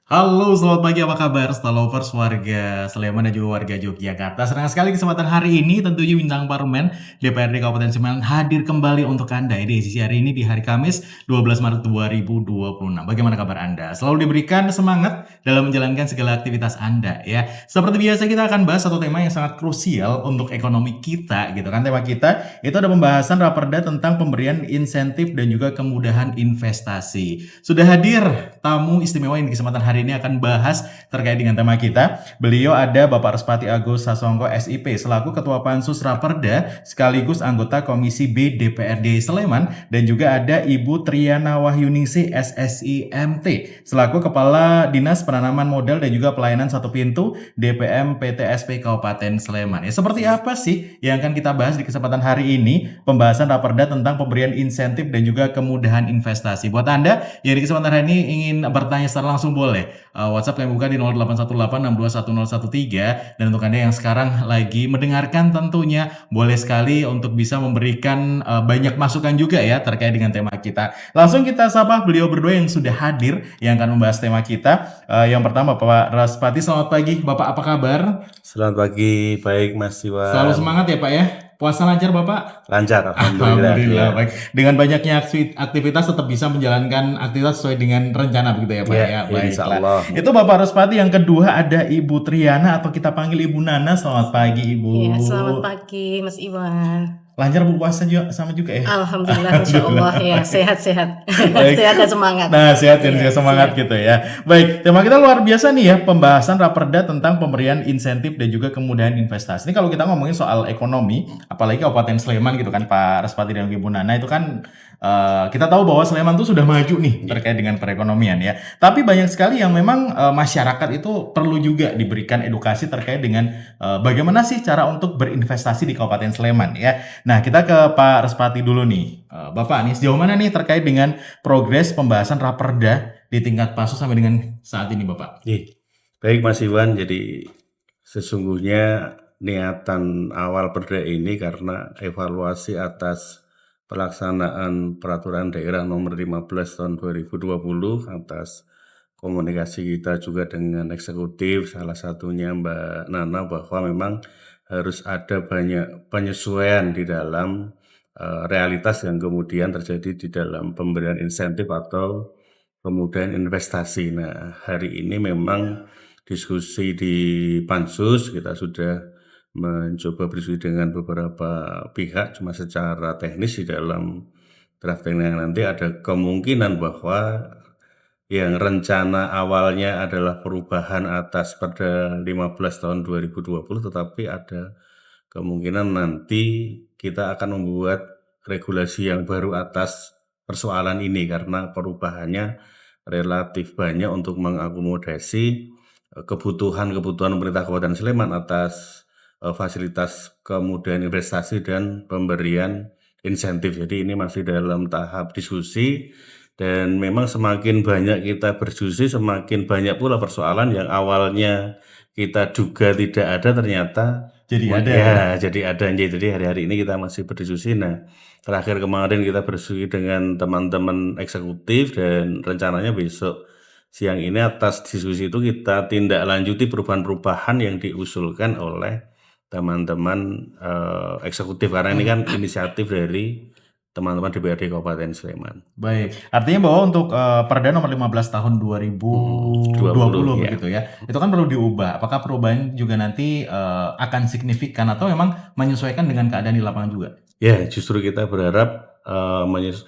Halo, selamat pagi. Apa kabar, Stalovers, warga Sleman dan juga warga Yogyakarta? Senang sekali kesempatan hari ini tentunya Bintang Parlemen DPRD Kabupaten Sleman hadir kembali untuk Anda di edisi hari ini di hari Kamis 12 Maret 2026. Bagaimana kabar Anda? Selalu diberikan semangat dalam menjalankan segala aktivitas Anda ya. Seperti biasa kita akan bahas satu tema yang sangat krusial untuk ekonomi kita gitu kan. Tema kita itu ada pembahasan raperda tentang pemberian insentif dan juga kemudahan investasi. Sudah hadir tamu istimewa yang di kesempatan hari ini akan bahas terkait dengan tema kita. Beliau ada Bapak Respati Agus Sasongko SIP selaku Ketua Pansus Raperda sekaligus anggota Komisi B DPRD Sleman, dan juga ada Ibu Triana Wahyuningsi SSI MT selaku Kepala Dinas Penanaman Modal dan juga Pelayanan Satu Pintu DPM PTSP Kabupaten Sleman. Ya, seperti apa sih yang akan kita bahas di kesempatan hari ini? Pembahasan raperda tentang pemberian insentif dan juga kemudahan investasi. Buat Anda yang di kesempatan hari ini ingin bertanya secara langsung boleh. WhatsApp kami buka di 0818621013, dan untuk Anda yang sekarang lagi mendengarkan tentunya boleh sekali untuk bisa memberikan banyak masukan juga ya terkait dengan tema kita. Langsung kita sapa beliau berdua yang sudah hadir yang akan membahas tema kita. Yang pertama Pak Raspati, selamat pagi. Bapak apa kabar? Selamat pagi, baik Mas Selalu Iwan. semangat ya Pak ya. Puasa lancar Bapak? Lancar, alhamdulillah. Alhamdulillah, Ya, baik. Dengan banyaknya aktivitas tetap bisa menjalankan aktivitas sesuai dengan rencana begitu ya Pak ya, ya. insya Baiklah. Allah. Itu Bapak Ruspati. Yang kedua ada Ibu Triana atau kita panggil Ibu Nana. Selamat pagi Ibu. Iya, selamat pagi Mas Iwan. Lancar berpuasa juga sama juga ya? Alhamdulillah, Insya Allah ya, sehat-sehat. Baik. Sehat dan semangat. Nah, sehat dan Iya, juga semangat siap. gitu ya. Baik, tema kita luar biasa nih ya, pembahasan raperda tentang pemberian insentif dan juga kemudahan investasi. Ini kalau kita ngomongin soal ekonomi, apalagi Kabupaten Sleman gitu kan Pak Respati dan Ibu Nana, itu kan kita tahu bahwa Sleman tuh sudah maju nih terkait dengan perekonomian ya. Tapi banyak sekali yang memang masyarakat itu perlu juga diberikan edukasi terkait dengan bagaimana sih cara untuk berinvestasi di Kabupaten Sleman ya. Nah, kita ke Pak Respati dulu nih. Bapak nih, sejauh mana nih terkait dengan progres pembahasan raperda di tingkat Pansus sampai dengan saat ini, Bapak? Baik Mas Iwan, jadi sesungguhnya niatan awal perda ini karena evaluasi atas pelaksanaan peraturan daerah nomor 15 tahun 2020 atas komunikasi kita juga dengan eksekutif, salah satunya Mbak Nana, bahwa memang harus ada banyak penyesuaian di dalam realitas yang kemudian terjadi di dalam pemberian insentif atau kemudian investasi. Nah, hari ini memang diskusi di Pansus kita sudah mencoba berdiskusi dengan beberapa pihak, cuma secara teknis di dalam drafting yang nanti ada kemungkinan bahwa yang rencana awalnya adalah perubahan atas Perda 15 tahun 2020, tetapi ada kemungkinan nanti kita akan membuat regulasi yang baru atas persoalan ini karena perubahannya relatif banyak untuk mengakomodasi kebutuhan-kebutuhan pemerintah Kabupaten Sleman atas fasilitas kemudahan investasi dan pemberian insentif. Jadi ini masih dalam tahap diskusi, dan memang semakin banyak kita berdiskusi, semakin banyak pula persoalan yang awalnya kita duga tidak ada ternyata Jadi ada ya, ya? jadi ada. Jadi hari-hari ini kita masih berdiskusi. Nah, terakhir kemarin kita berdiskusi dengan teman-teman eksekutif, dan rencananya besok siang ini atas diskusi itu kita tindak lanjuti perubahan-perubahan yang diusulkan oleh teman-teman eksekutif, karena ini kan inisiatif dari teman-teman DPRD Kabupaten Sleman. Baik, artinya bahwa untuk Perda nomor 15 tahun 2020 20, begitu ya, itu kan perlu diubah. Apakah perubahan juga nanti akan signifikan atau memang menyesuaikan dengan keadaan di lapangan juga? Ya, justru kita berharap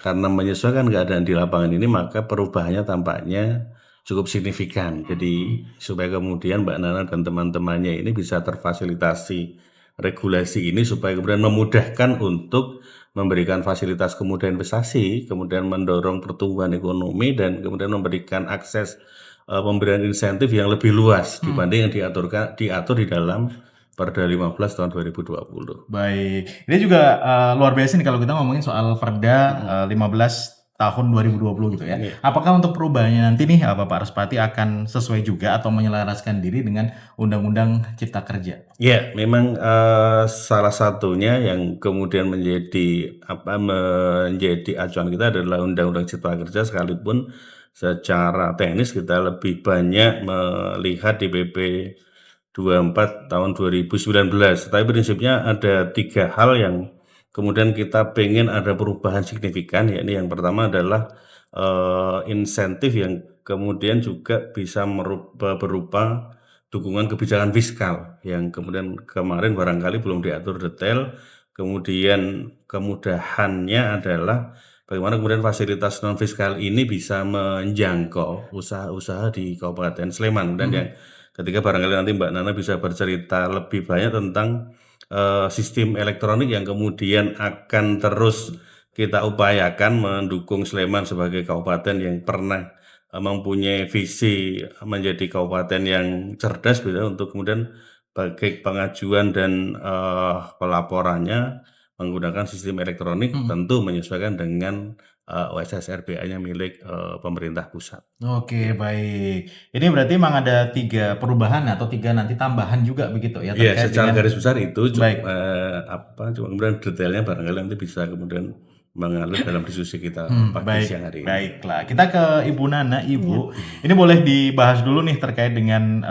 karena menyesuaikan keadaan di lapangan ini, maka perubahannya tampaknya cukup signifikan. Jadi supaya kemudian Mbak Nana dan teman-temannya ini bisa terfasilitasi regulasi ini, supaya kemudian memudahkan untuk memberikan fasilitas kemudahan investasi, kemudian mendorong pertumbuhan ekonomi, dan kemudian memberikan akses pemberian insentif yang lebih luas dibanding yang diatur di dalam Perda 15 tahun 2020. Baik, ini juga luar biasa nih kalau kita ngomongin soal Perda 15 tahun 2020 gitu ya. Apakah untuk perubahannya nanti nih Bapak Respati akan sesuai juga atau menyelaraskan diri dengan Undang-Undang Cipta Kerja? Ya, memang salah satunya yang kemudian menjadi menjadi acuan kita adalah Undang-Undang Cipta Kerja, sekalipun secara teknis kita lebih banyak melihat di PP 24 tahun 2019. Tapi prinsipnya ada 3 hal yang kemudian kita pengen ada perubahan signifikan, yakni yang pertama adalah insentif yang kemudian juga bisa berupa dukungan kebijakan fiskal yang kemudian kemarin barangkali belum diatur detail. Kemudian kemudahannya adalah bagaimana kemudian fasilitas non fiskal ini bisa menjangkau usaha-usaha di Kabupaten Sleman. Dan yang ketiga barangkali nanti Mbak Nana bisa bercerita lebih banyak tentang sistem elektronik yang kemudian akan terus kita upayakan mendukung Sleman sebagai kabupaten yang pernah mempunyai visi menjadi kabupaten yang cerdas gitu, untuk kemudian bagi pengajuan dan pelaporannya menggunakan sistem elektronik, tentu menyesuaikan dengan OSS RBA-nya milik pemerintah pusat. Oke, baik. Ini berarti memang ada 3 perubahan atau 3 nanti tambahan juga begitu ya Iya, terkait secara dengan garis besar itu baik. cuma kemudian detailnya barangkali nanti bisa kemudian mengalir dalam diskusi kita pagi siang hari ini. Baiklah. Kita ke Ibu Nana, Ibu. Iya. Ini boleh dibahas dulu nih terkait dengan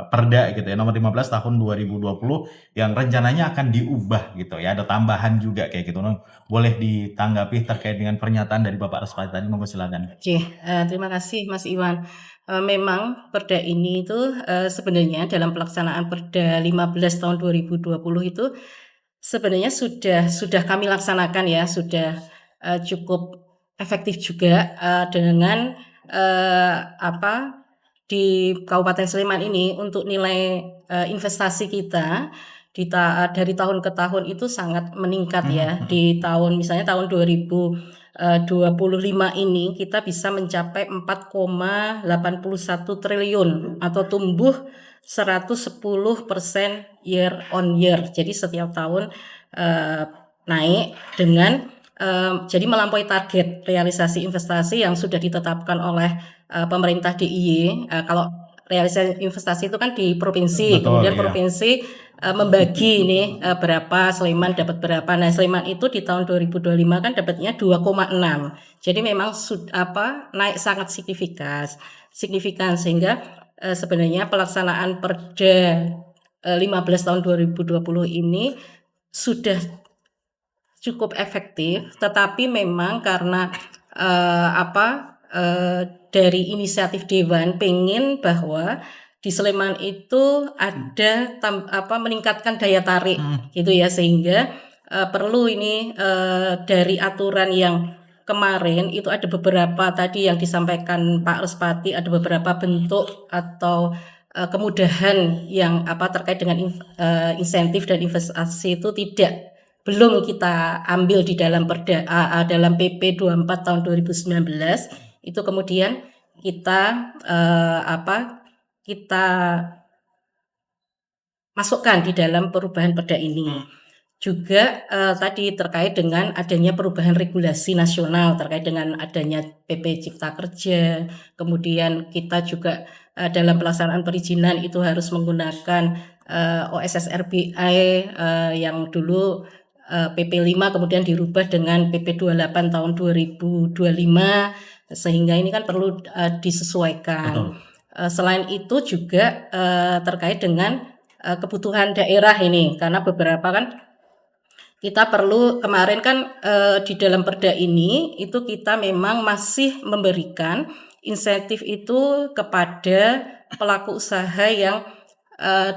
Perda gitu ya, nomor 15 tahun 2020 yang rencananya akan diubah gitu ya. Ada tambahan juga kayak gitu. Nah, boleh ditanggapi terkait dengan pernyataan dari Bapak Respati tadi, monggo silakan. Oke, terima kasih Mas Iwan. Memang Perda ini itu sebenarnya dalam pelaksanaan Perda 15 tahun 2020 itu sebenarnya sudah kami laksanakan ya, sudah cukup efektif juga dengan di Kabupaten Sleman ini untuk nilai investasi kita dari tahun ke tahun itu sangat meningkat ya. Di tahun misalnya tahun 2025 ini kita bisa mencapai 4,81 triliun atau tumbuh 110% year on year. Jadi setiap tahun naik dengan jadi melampaui target realisasi investasi yang sudah ditetapkan oleh pemerintah DIY. Kalau realisasi investasi itu kan di provinsi, Betul, kemudian ya. provinsi membagi ini berapa, Sleman dapat berapa. Nah, Sleman itu di tahun 2025 kan dapatnya 2,6. Jadi memang naik sangat signifikan sehingga sebenarnya pelaksanaan Perda 15 tahun 2020 ini sudah cukup efektif, tetapi memang karena dari inisiatif Dewan pengen bahwa di Sleman itu ada meningkatkan daya tarik gitu ya, sehingga perlu ini dari aturan yang kemarin itu ada beberapa tadi yang disampaikan Pak Respati, ada beberapa bentuk atau kemudahan yang terkait dengan insentif dan investasi itu belum kita ambil di dalam dalam PP 24 tahun 2019 itu kemudian kita kita masukkan di dalam perubahan Perda ini. Juga tadi terkait dengan adanya perubahan regulasi nasional terkait dengan adanya PP Cipta Kerja, kemudian kita juga dalam pelaksanaan perizinan itu harus menggunakan OSS RBI yang dulu PP 5 kemudian dirubah dengan PP 28 tahun 2025, sehingga ini kan perlu disesuaikan. Selain itu juga terkait dengan kebutuhan daerah ini, karena beberapa kan kita perlu kemarin kan di dalam Perda ini itu kita memang masih memberikan insentif itu kepada pelaku usaha yang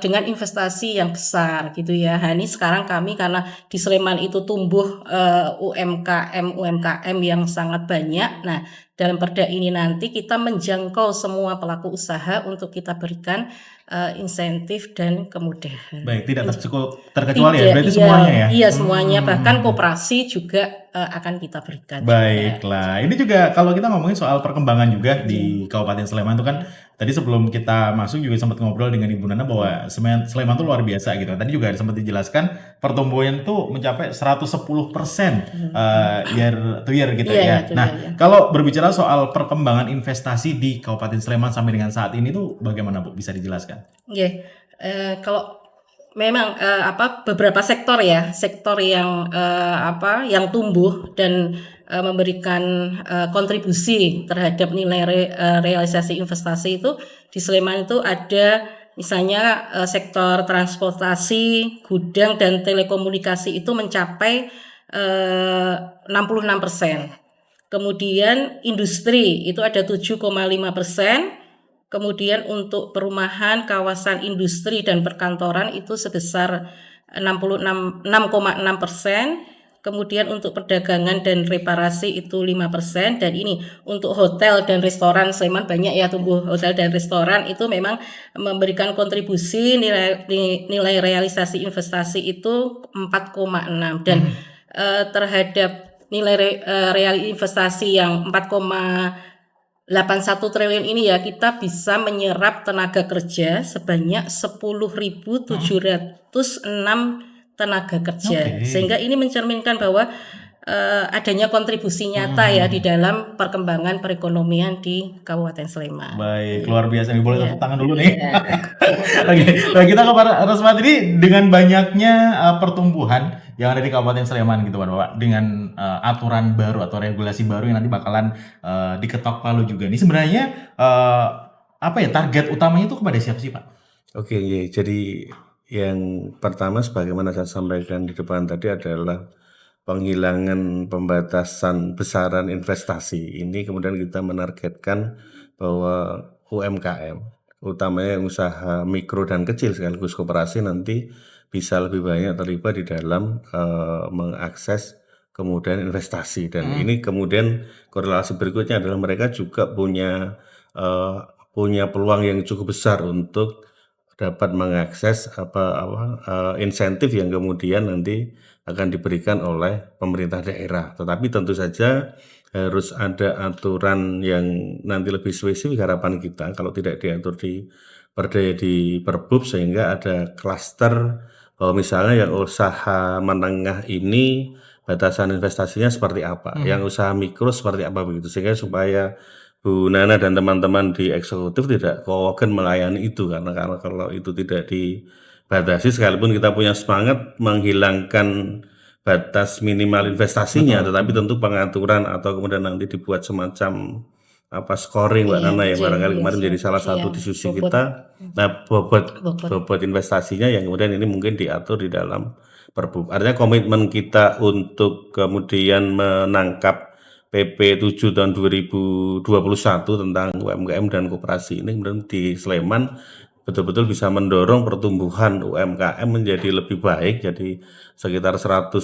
dengan investasi yang besar gitu ya. Nah, ini sekarang kami karena di Sleman itu tumbuh UMKM yang sangat banyak. Nah, dalam Perda ini nanti kita menjangkau semua pelaku usaha untuk kita berikan insentif dan kemudahan. Baik, tidak terkecuali ya, berarti semuanya ya? Iya, semuanya, bahkan koperasi juga akan kita berikan. Baiklah, ini juga kalau kita ngomongin soal perkembangan juga di Kabupaten Sleman itu kan tadi sebelum kita masuk juga sempat ngobrol dengan Ibu Nana bahwa Sleman itu luar biasa gitu. Tadi juga sempat dijelaskan pertumbuhan itu mencapai 110% year to year gitu ya. Nah, kalau berbicara soal perkembangan investasi di Kabupaten Sleman sampai dengan saat ini tuh bagaimana Bu? Bisa dijelaskan? Kalau memang, beberapa sektor ya, sektor yang, yang tumbuh dan, memberikan, kontribusi terhadap nilai realisasi investasi itu di Sleman itu ada misalnya, sektor transportasi, gudang, dan telekomunikasi itu mencapai, 66%. Kemudian industri itu ada 7,5%. Kemudian untuk perumahan, kawasan industri dan perkantoran itu sebesar 6,6%. Kemudian untuk perdagangan dan reparasi itu 5%. Dan ini untuk hotel dan restoran, Sleman banyak ya tumbuh hotel dan restoran, itu memang memberikan kontribusi nilai realisasi investasi itu 4,6. Dan terhadap nilai real investasi yang 4,81 triliun ini ya, kita bisa menyerap tenaga kerja sebanyak 10.706 tenaga kerja. Oke. Sehingga ini mencerminkan bahwa adanya kontribusi nyata ya di dalam perkembangan perekonomian di Kabupaten Sleman. Baik, luar biasa nih. Boleh Iya. tepuk tangan dulu nih. Iya. Oke, nah kita ke Pak Rasmat ini dengan banyaknya pertumbuhan yang ada di Kabupaten Sleman gitu kan Bapak, dengan aturan baru atau regulasi baru yang nanti bakalan diketok palu juga nih. Sebenarnya apa ya target utamanya itu kepada siapa sih Pak? Oke, ya. Jadi yang pertama sebagaimana saya sampaikan di depan tadi adalah penghilangan pembatasan besaran investasi. Ini kemudian kita menargetkan bahwa UMKM, utamanya usaha mikro dan kecil sekaligus koperasi nanti bisa lebih banyak terlibat di dalam mengakses kemudian investasi. Dan ini kemudian korelasi berikutnya adalah mereka juga punya peluang yang cukup besar untuk dapat mengakses insentif yang kemudian nanti akan diberikan oleh pemerintah daerah. Tetapi tentu saja harus ada aturan yang nanti lebih spesifik harapan kita kalau tidak diatur di Perda di Perbub, sehingga ada klaster bahwa misalnya yang usaha menengah ini batasan investasinya seperti apa, yang usaha mikro seperti apa begitu, sehingga supaya Bu Nana dan teman-teman di eksekutif tidak kewalahan melayani itu, karena kalau itu tidak dibatasi, sekalipun kita punya semangat menghilangkan batas minimal investasinya, tetapi tentu pengaturan atau kemudian nanti dibuat semacam scoring Mbak Iya, Nana yang barangkali iya kemarin sih. menjadi salah satu Iya, diskusi bobot kita. Nah, bobot. bobot investasinya yang kemudian ini mungkin diatur di dalam Perbu. Artinya komitmen kita untuk kemudian menangkap PP 7 tahun 2021 tentang UMKM dan koperasi ini kemudian di Sleman betul-betul bisa mendorong pertumbuhan UMKM menjadi lebih baik, jadi sekitar 110.000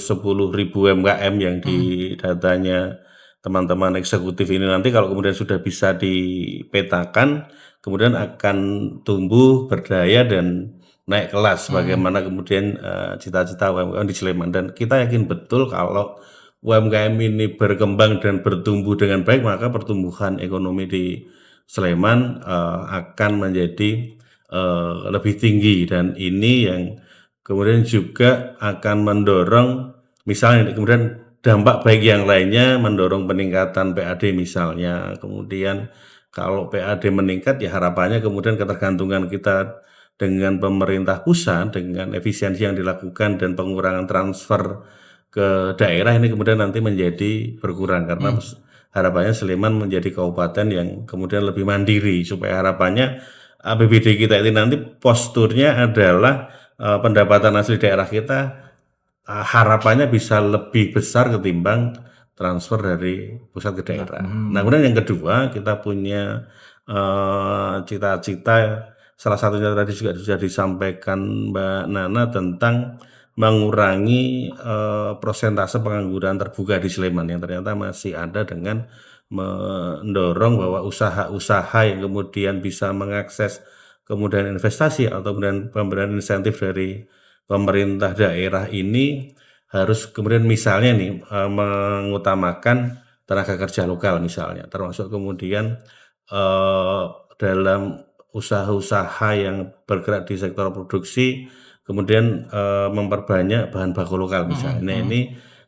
UMKM yang di datanya teman-teman eksekutif ini nanti kalau kemudian sudah bisa dipetakan, kemudian akan tumbuh, berdaya, dan naik kelas bagaimana kemudian cita-cita UMKM di Sleman. Dan kita yakin betul kalau UMKM ini berkembang dan bertumbuh dengan baik, maka pertumbuhan ekonomi di Sleman akan menjadi lebih tinggi, dan ini yang kemudian juga akan mendorong misalnya kemudian dampak baik yang lainnya, mendorong peningkatan PAD misalnya. Kemudian kalau PAD meningkat ya harapannya kemudian ketergantungan kita dengan pemerintah pusat dengan efisiensi yang dilakukan dan pengurangan transfer ke daerah ini kemudian nanti menjadi berkurang, karena harapannya Sleman menjadi kabupaten yang kemudian lebih mandiri, supaya harapannya APBD kita ini nanti posturnya adalah pendapatan asli daerah kita harapannya bisa lebih besar ketimbang transfer dari pusat ke daerah. Nah, kemudian yang kedua kita punya cita-cita, salah satunya tadi juga sudah disampaikan Mbak Nana tentang mengurangi persentase pengangguran terbuka di Sleman yang ternyata masih ada, dengan mendorong bahwa usaha-usaha yang kemudian bisa mengakses kemudian investasi atau kemudian pemberian insentif dari pemerintah daerah ini harus kemudian misalnya nih mengutamakan tenaga kerja lokal misalnya, termasuk kemudian dalam usaha-usaha yang bergerak di sektor produksi kemudian memperbanyak bahan baku lokal misalnya. Nah, ini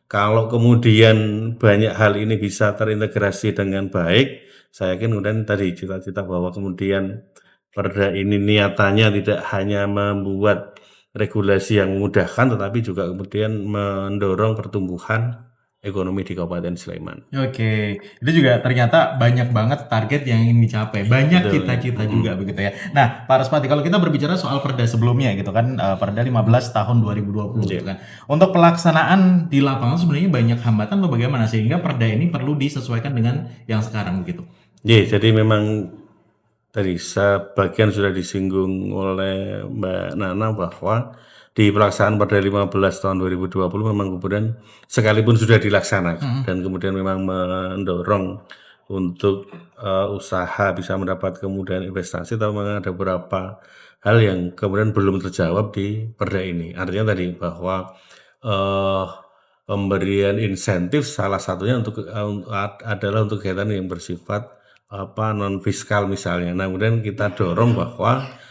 kalau kemudian banyak hal ini bisa terintegrasi dengan baik, saya yakin kemudian tadi cita-cita bahwa kemudian Perda ini niatannya tidak hanya membuat regulasi yang memudahkan, tetapi juga kemudian mendorong pertumbuhan ekonomi di Kabupaten Sleman. Oke, itu juga ternyata banyak banget target yang ingin dicapai, banyak Betul. cita-cita juga begitu ya. Nah, Pak Respati, kalau kita berbicara soal Perda sebelumnya gitu kan, Perda 15 tahun 2020 gitu Iya. kan. Untuk pelaksanaan di lapangan sebenarnya banyak hambatan atau bagaimana sehingga Perda ini perlu disesuaikan dengan yang sekarang begitu. Iya, jadi memang tadi sebagian sudah disinggung oleh Mbak Nana bahwa di pelaksanaan Perda 15 tahun 2020 memang kemudian sekalipun sudah dilaksanakan dan kemudian memang mendorong untuk usaha bisa mendapat kemudahan investasi, tapi memang ada beberapa hal yang kemudian belum terjawab di Perda ini. Artinya tadi bahwa eh, pemberian insentif salah satunya adalah untuk kegiatan yang bersifat non fiskal misalnya. Nah, kemudian kita dorong bahwa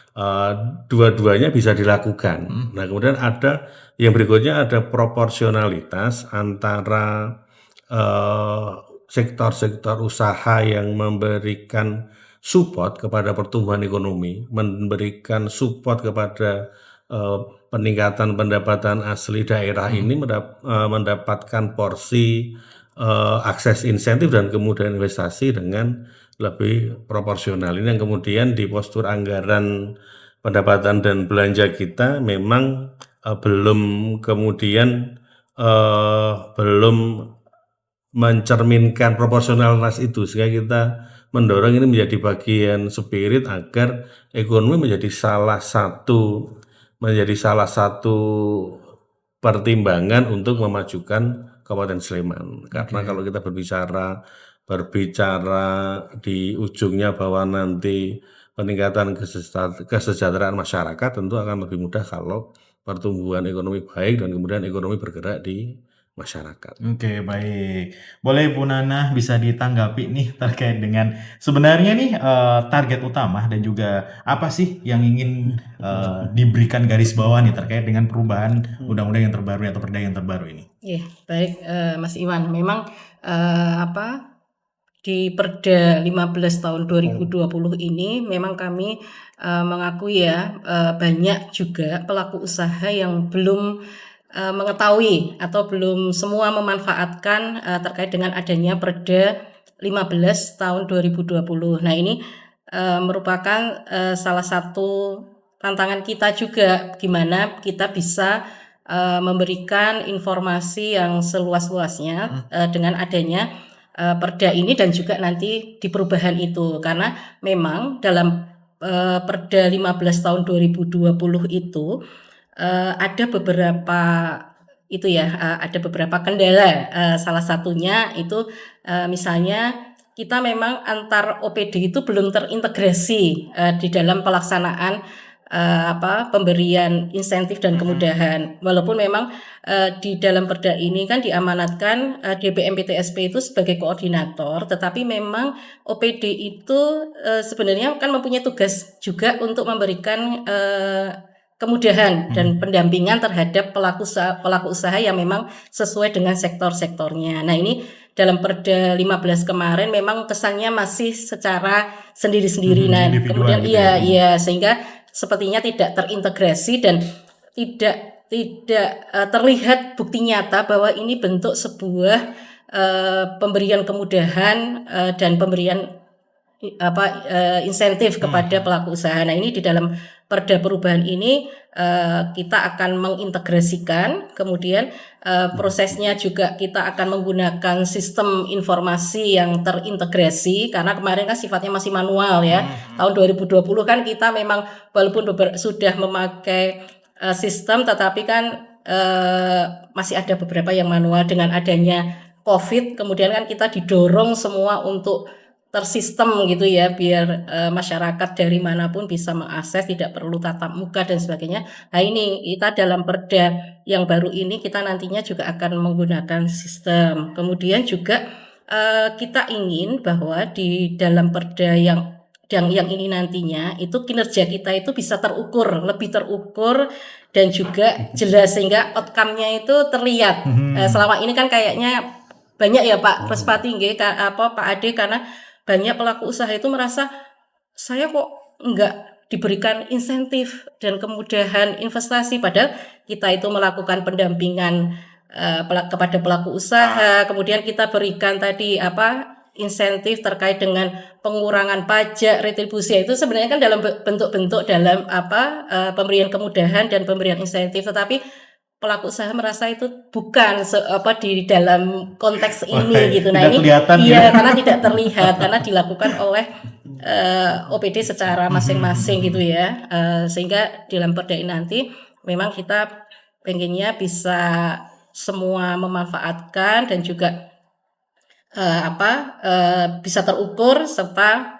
dua-duanya bisa dilakukan. Nah, kemudian ada yang berikutnya ada proporsionalitas antara sektor-sektor usaha yang memberikan support kepada pertumbuhan ekonomi, memberikan support kepada peningkatan pendapatan asli daerah ini mendapatkan porsi akses insentif dan kemudahan investasi dengan lebih proporsional. Ini yang kemudian di postur anggaran pendapatan dan belanja kita memang belum kemudian belum mencerminkan proporsionalitas itu, sehingga kita mendorong ini menjadi bagian spirit agar ekonomi menjadi salah satu pertimbangan untuk memajukan Kabupaten Sleman. Karena kalau kita berbicara di ujungnya bahwa nanti peningkatan kesejahteraan masyarakat, tentu akan lebih mudah kalau pertumbuhan ekonomi baik dan kemudian ekonomi bergerak di masyarakat. Oke, baik. Boleh Bu Nana bisa ditanggapi nih terkait dengan sebenarnya nih target utama dan juga apa sih yang ingin diberikan garis bawah nih terkait dengan perubahan undang-undang yang terbaru atau perda yang terbaru ini. Iya, baik Mas Iwan. Memang di Perda 15 tahun 2020 ini memang kami mengakui ya banyak juga pelaku usaha yang belum mengetahui atau belum semua memanfaatkan terkait dengan adanya Perda 15 tahun 2020. Nah, ini merupakan salah satu tantangan kita juga gimana kita bisa memberikan informasi yang seluas-luasnya dengan adanya Perda ini dan juga nanti di perubahan itu, karena memang dalam Perda 15 tahun 2020 itu ada beberapa itu ya ada beberapa kendala, salah satunya itu misalnya kita memang antar OPD itu belum terintegrasi di dalam pelaksanaan pemberian insentif dan kemudahan, walaupun memang di dalam Perda ini kan diamanatkan DPM PTSP itu sebagai koordinator, tetapi memang OPD itu sebenarnya kan mempunyai tugas juga untuk memberikan kemudahan dan pendampingan terhadap pelaku usaha yang memang sesuai dengan sektor-sektornya. Nah, ini dalam Perda 15 kemarin memang kesannya masih secara sendiri-sendiri. Nah, kemudian gitu iya sehingga sepertinya tidak terintegrasi dan tidak terlihat bukti nyata bahwa ini bentuk sebuah pemberian kemudahan dan pemberian insentif kepada pelaku usaha. Nah, ini di dalam Perda perubahan ini kita akan mengintegrasikan, kemudian prosesnya juga kita akan menggunakan sistem informasi yang terintegrasi, karena kemarin kan sifatnya masih manual ya. Tahun 2020 kan kita memang walaupun sudah memakai sistem, tetapi kan masih ada beberapa yang manual. Dengan adanya COVID, kemudian kan kita didorong semua untuk tersistem gitu ya, biar masyarakat dari manapun bisa mengakses, tidak perlu tatap muka dan sebagainya. Nah, ini kita dalam Perda yang baru ini kita nantinya juga akan menggunakan sistem. Kemudian juga kita ingin bahwa di dalam Perda yang ini nantinya itu kinerja kita itu bisa lebih terukur dan juga jelas, sehingga outcome-nya itu terlihat. Selama ini kan kayaknya banyak ya Pak Respati Pak Ade, karena banyak pelaku usaha itu merasa saya kok enggak diberikan insentif dan kemudahan investasi, padahal kita itu melakukan pendampingan kepada pelaku usaha, kemudian kita berikan tadi insentif terkait dengan pengurangan pajak, retribusi, itu sebenarnya kan dalam bentuk-bentuk dalam pemberian kemudahan dan pemberian insentif, tetapi pelaku usaha merasa itu bukan di dalam konteks ini gitu. Nah, Tidak ini kelihatan iya, gitu. karena tidak terlihat karena dilakukan oleh OPD secara masing-masing gitu ya. Sehingga dalam perda ini nanti memang kita pengennya bisa semua memanfaatkan dan juga bisa terukur serta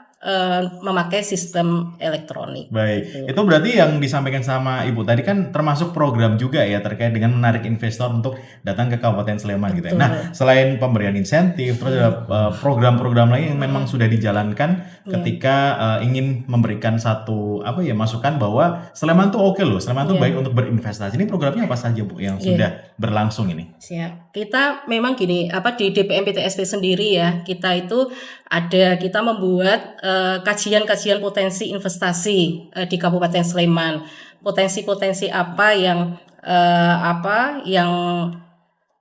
memakai sistem elektronik. Baik, Gitu. itu berarti yang disampaikan sama Ibu tadi kan termasuk program juga ya terkait dengan menarik investor untuk datang ke Kabupaten Sleman gitu ya. Betul. Nah, selain pemberian insentif, terus ada program-program lain yang memang sudah dijalankan ketika ingin memberikan satu masukan bahwa Sleman tuh oke loh, Sleman tuh Iya. baik untuk berinvestasi. Ini programnya apa saja Bu yang Iya. sudah berlangsung ini? Siap. Kita memang gini, di DPM PTSP sendiri ya, kita membuat kajian-kajian potensi investasi di Kabupaten Sleman. Potensi-potensi apa yang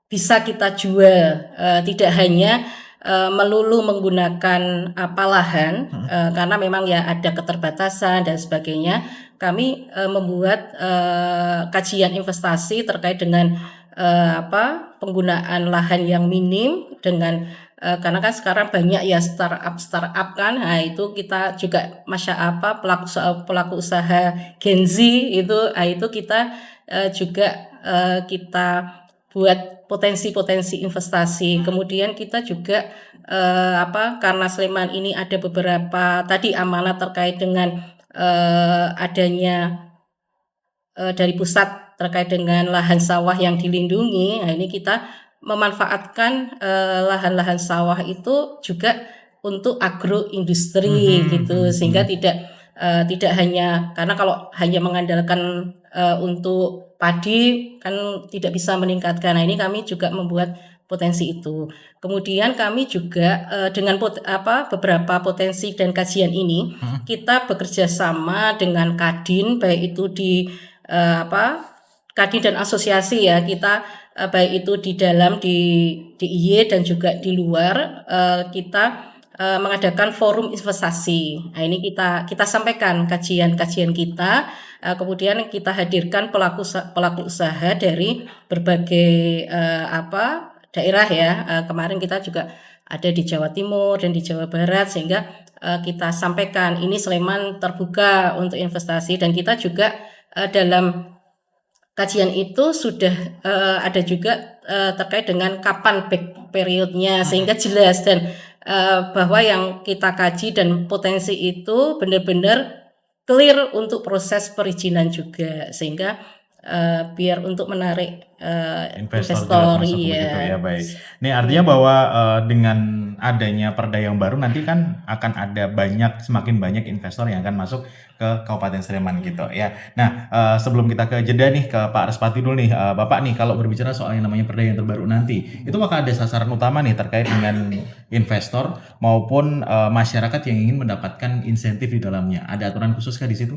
bisa kita jual, tidak hanya melulu menggunakan lahan, karena memang ya ada keterbatasan dan sebagainya. Kami membuat kajian investasi terkait dengan penggunaan lahan yang minim dengan karena kan sekarang banyak ya startup kan. Nah, itu kita juga pelaku usaha Gen Z itu kita juga kita buat potensi-potensi investasi. Kemudian kita juga karena Sleman ini ada beberapa tadi amanat terkait dengan adanya dari pusat terkait dengan lahan sawah yang dilindungi. Nah, ini kita memanfaatkan lahan-lahan sawah itu juga untuk agroindustri gitu, sehingga tidak hanya karena kalau hanya mengandalkan untuk padi kan tidak bisa meningkatkan. Nah, ini kami juga membuat potensi itu. Kemudian kami juga dengan beberapa potensi dan kajian ini kita bekerja sama dengan Kadin, baik itu di Kadin dan asosiasi ya, kita baik itu di dalam di DIY dan juga di luar kita mengadakan forum investasi. Nah, ini kita sampaikan kajian-kajian kita, kemudian kita hadirkan pelaku usaha dari berbagai daerah ya. Kemarin kita juga ada di Jawa Timur dan di Jawa Barat, sehingga kita sampaikan ini Sleman terbuka untuk investasi, dan kita juga dalam kajian itu sudah ada juga terkait dengan kapan back periodnya, sehingga jelas dan bahwa yang kita kaji dan potensi itu benar-benar clear untuk proses perizinan juga, sehingga biar untuk menarik Investor investor masuk iya. begitu ya, baik. Ini artinya bahwa dengan adanya perda yang baru nanti kan akan ada semakin banyak investor yang akan masuk ke Kabupaten Sleman gitu ya. Nah, sebelum kita ke jeda nih ke Pak Respati dulu nih, Bapak nih kalau berbicara soal yang namanya perda yang terbaru nanti, itu bakal ada sasaran utama nih terkait dengan investor maupun masyarakat yang ingin mendapatkan insentif di dalamnya. Ada aturan khusus kah di situ?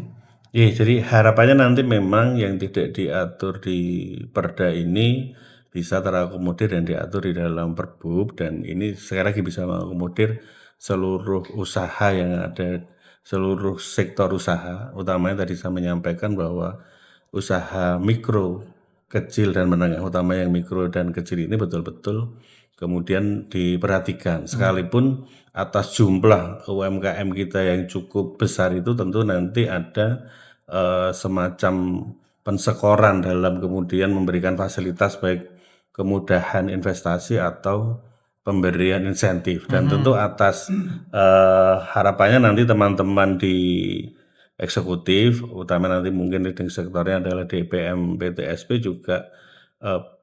Iya, jadi harapannya nanti memang yang tidak diatur di perda ini bisa terakomodir dan diatur di dalam Perbub, dan ini sekali lagi bisa mengakomodir seluruh usaha yang ada, seluruh sektor usaha. Utamanya tadi saya menyampaikan bahwa usaha mikro, kecil dan menengah, utama yang mikro dan kecil ini betul-betul kemudian diperhatikan. Sekalipun atas jumlah UMKM kita yang cukup besar itu tentu nanti ada semacam pensekoran dalam kemudian memberikan fasilitas baik kemudahan investasi atau pemberian insentif, dan tentu atas harapannya nanti teman-teman di eksekutif, utama nanti mungkin leading sektornya adalah DPM PTSP juga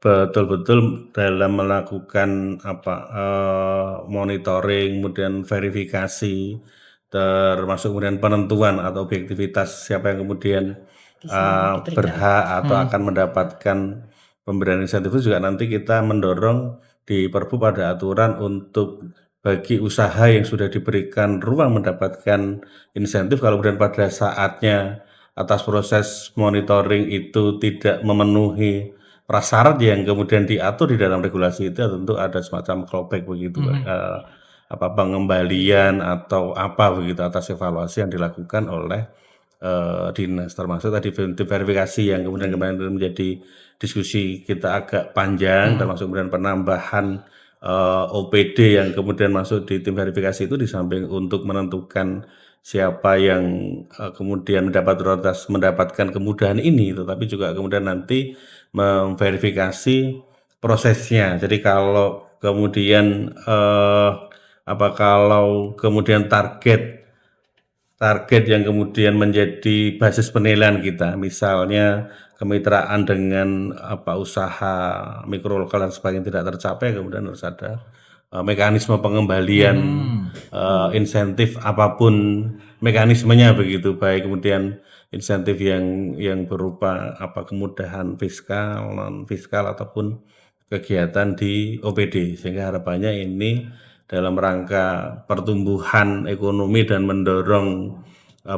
betul-betul dalam melakukan monitoring, kemudian verifikasi, termasuk kemudian penentuan atau objektivitas siapa yang kemudian berhak atau akan mendapatkan pemberian insentif itu juga nanti kita mendorong di Perbu pada aturan untuk bagi usaha yang sudah diberikan ruang mendapatkan insentif, kalau kemudian pada saatnya atas proses monitoring itu tidak memenuhi prasyarat yang kemudian diatur di dalam regulasi itu, tentu ada semacam clawback begitu, pengembalian atau apa begitu atas evaluasi yang dilakukan oleh dinas, termasuk tadi verifikasi yang kemudian kemarin menjadi diskusi kita agak panjang, termasuk kemudian penambahan OPD yang kemudian masuk di tim verifikasi itu, di samping untuk menentukan siapa yang kemudian mendapatkan kemudahan ini, tetapi juga kemudian nanti memverifikasi prosesnya. Jadi kalau kemudian kalau kemudian target yang kemudian menjadi basis penilaian kita, misalnya kemitraan dengan usaha mikro lokal dan sebagainya tidak tercapai, kemudian harus ada mekanisme pengembalian insentif apapun mekanismenya begitu, baik kemudian insentif yang berupa kemudahan fiskal, non fiskal ataupun kegiatan di OPD, sehingga harapannya ini dalam rangka pertumbuhan ekonomi dan mendorong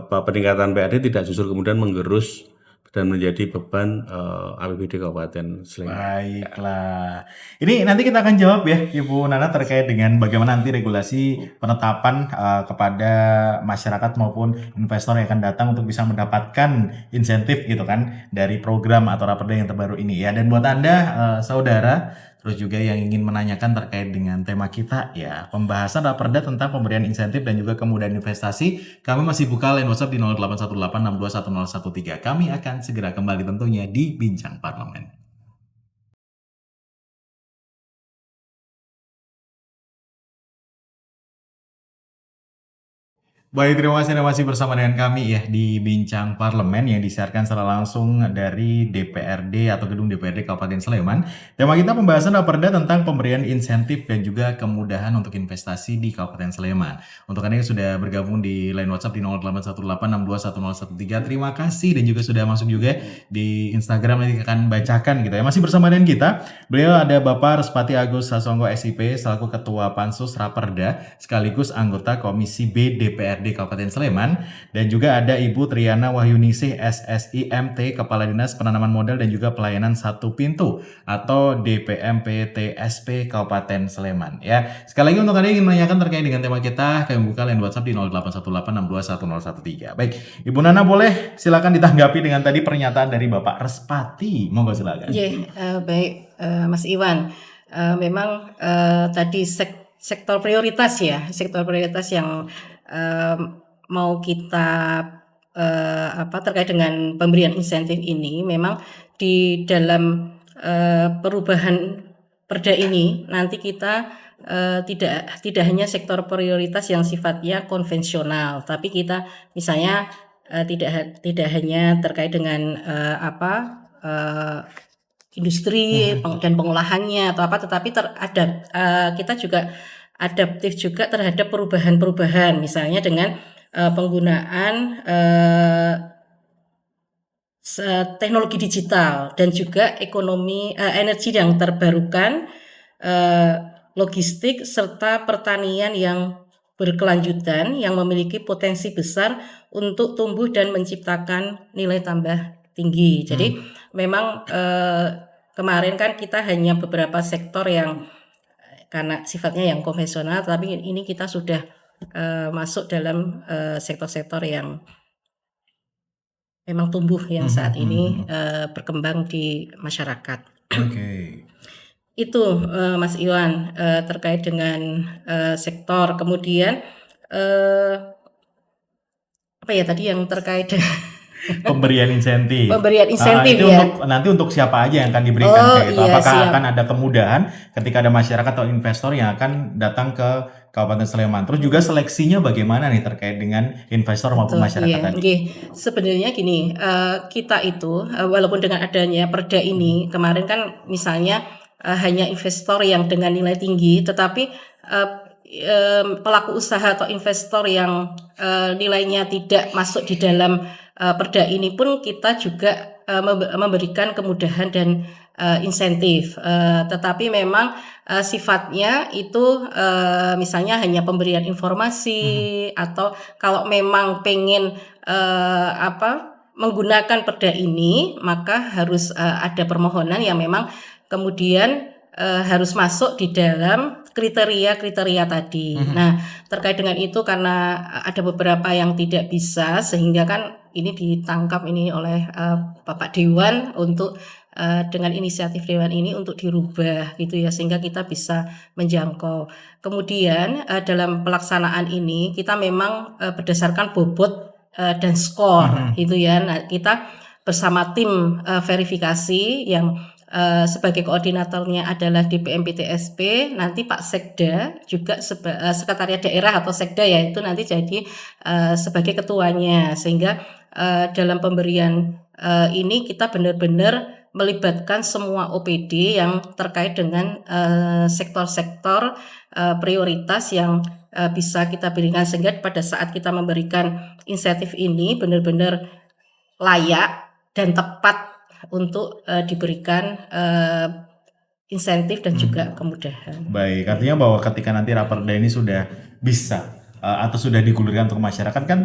peningkatan PAD tidak justru kemudian menggerus dan menjadi beban APBD Kabupaten Sleman. Baiklah. Ini nanti kita akan jawab ya Ibu Nana terkait dengan bagaimana nanti regulasi penetapan kepada masyarakat maupun investor yang akan datang untuk bisa mendapatkan insentif gitu kan dari program atau raperda yang terbaru ini ya. Dan buat Anda saudara terus juga yang ingin menanyakan terkait dengan tema kita ya, pembahasan raperda tentang pemberian insentif dan juga kemudahan investasi, kami masih buka line WhatsApp di 0818621013. Kami akan segera kembali tentunya di Bincang Parlemen. Baik, terima kasih Anda masih bersama dengan kami ya di Bincang Parlemen yang disiarkan secara langsung dari DPRD atau Gedung DPRD Kabupaten Sleman. Tema kita pembahasan raperda tentang pemberian insentif dan juga kemudahan untuk investasi di Kabupaten Sleman. Untuk Anda yang sudah bergabung di line WhatsApp di 0818621013, terima kasih, dan juga sudah masuk juga di Instagram, nanti akan bacakan gitu ya. Masih bersama dengan kita, beliau ada Bapak Respati Agus Sasongko SIP selaku Ketua Pansus Raperda sekaligus anggota Komisi B DPRD Kabupaten Sleman, dan juga ada Ibu Triana Wahyuningsih SSI MT Kepala Dinas Penanaman Modal dan juga Pelayanan Satu Pintu atau DPMPTSP Kabupaten Sleman ya. Sekali lagi untuk Anda yang ingin menanyakan terkait dengan tema kita, kami buka line WhatsApp di 0818621013. Baik, Ibu Nana boleh silakan ditanggapi dengan tadi pernyataan dari Bapak Respati. Monggo silakan. Baik, Mas Iwan. Memang tadi sektor prioritas ya, sektor prioritas yang mau kita terkait dengan pemberian insentif ini, memang di dalam perubahan perda ini nanti kita tidak hanya sektor prioritas yang sifatnya konvensional, tapi kita misalnya tidak hanya terkait dengan industri dan pengolahannya atau apa, tetapi kita juga adaptif juga terhadap perubahan-perubahan, misalnya dengan penggunaan teknologi digital dan juga ekonomi energi yang terbarukan, logistik serta pertanian yang berkelanjutan yang memiliki potensi besar untuk tumbuh dan menciptakan nilai tambah tinggi. Jadi memang kemarin kan kita hanya beberapa sektor yang karena sifatnya yang konvensional, tapi ini kita sudah masuk dalam sektor-sektor yang memang tumbuh yang saat ini berkembang di masyarakat. Oke. Itu Mas Iwan terkait dengan sektor. Kemudian tadi yang terkait Pemberian insentif. Pemberian insentif itu ya. Nanti untuk siapa aja yang akan diberikan kayak gitu. Iya, Apakah siap. akan ada kemudahan ketika ada masyarakat atau investor yang akan datang ke Kabupaten Sleman? Terus juga seleksinya bagaimana nih terkait dengan investor maupun masyarakat tadi? Nggih. Sebenarnya gini, kita itu walaupun dengan adanya perda ini kemarin kan misalnya hanya investor yang dengan nilai tinggi, tetapi pelaku usaha atau investor yang nilainya tidak masuk di dalam perda ini pun kita juga memberikan kemudahan dan insentif, tetapi memang sifatnya itu misalnya hanya pemberian informasi atau kalau memang pengen menggunakan perda ini maka harus ada permohonan yang memang kemudian harus masuk di dalam kriteria-kriteria tadi. Nah, terkait dengan itu karena ada beberapa yang tidak bisa sehingga kan ini ditangkap ini oleh Bapak Dewan untuk dengan inisiatif Dewan ini untuk dirubah gitu ya sehingga kita bisa menjangkau. Kemudian dalam pelaksanaan ini kita memang berdasarkan bobot dan skor gitu ya. Nah, kita bersama tim verifikasi yang sebagai koordinatornya adalah DPM-PTSP, nanti Pak Sekda juga sekretariat daerah atau Sekda ya itu nanti jadi sebagai ketuanya sehingga dalam pemberian ini kita benar-benar melibatkan semua OPD yang terkait dengan sektor-sektor prioritas yang bisa kita berikan sehingga pada saat kita memberikan insentif ini benar-benar layak dan tepat untuk diberikan insentif dan juga kemudahan. Baik, artinya bahwa ketika nanti Raperda ini sudah bisa atau sudah digulirkan untuk masyarakat kan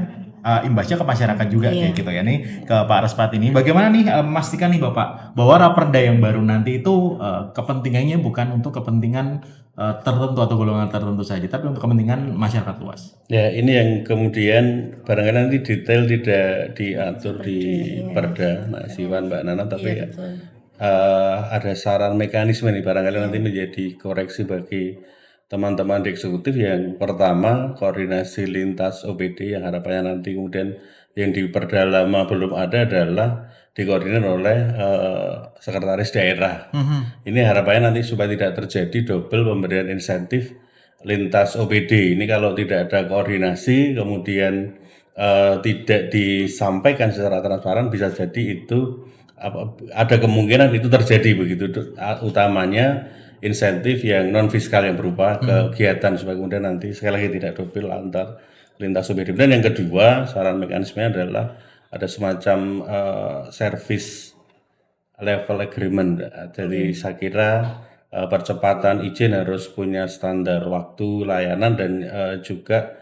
imbasnya ke masyarakat juga kayak gitu ya. Nih ke Pak Respat ini, bagaimana nih memastikan nih Bapak bahwa Raperda yang baru nanti itu kepentingannya bukan untuk kepentingan tertentu atau golongan tertentu saja, tapi untuk kepentingan masyarakat luas. Ya, ini yang kemudian barangkali nanti detail tidak diatur di Perda, Mas Iwan, Mbak Nana, tapi Iya, betul. ada saran mekanisme nih barangkali nanti menjadi koreksi bagi teman-teman di eksekutif. Yang pertama, koordinasi lintas OPD yang harapannya nanti kemudian yang di Perda lama belum ada adalah dikoordinir oleh sekretaris daerah. Ini harapannya nanti supaya tidak terjadi double pemberian insentif lintas OPD. Ini kalau tidak ada koordinasi kemudian tidak disampaikan secara transparan bisa jadi itu ada kemungkinan itu terjadi begitu, utamanya insentif yang non fiskal yang berupa kegiatan supaya kemudian nanti sekali lagi tidak double antar lintas OPD. Dan yang kedua, saran mekanismenya adalah ada semacam service level agreement. Jadi saya kira percepatan izin harus punya standar waktu layanan dan juga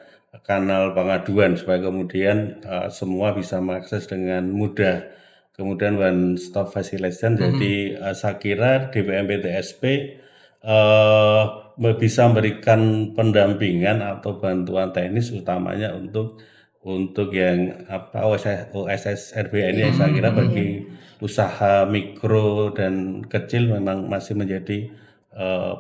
kanal pengaduan supaya kemudian semua bisa mengakses dengan mudah. Kemudian one stop facilitation. Jadi saya kira DPM-PTSP bisa memberikan pendampingan atau bantuan teknis utamanya untuk yang OSS RBA ini saya kira bagi usaha mikro dan kecil memang masih menjadi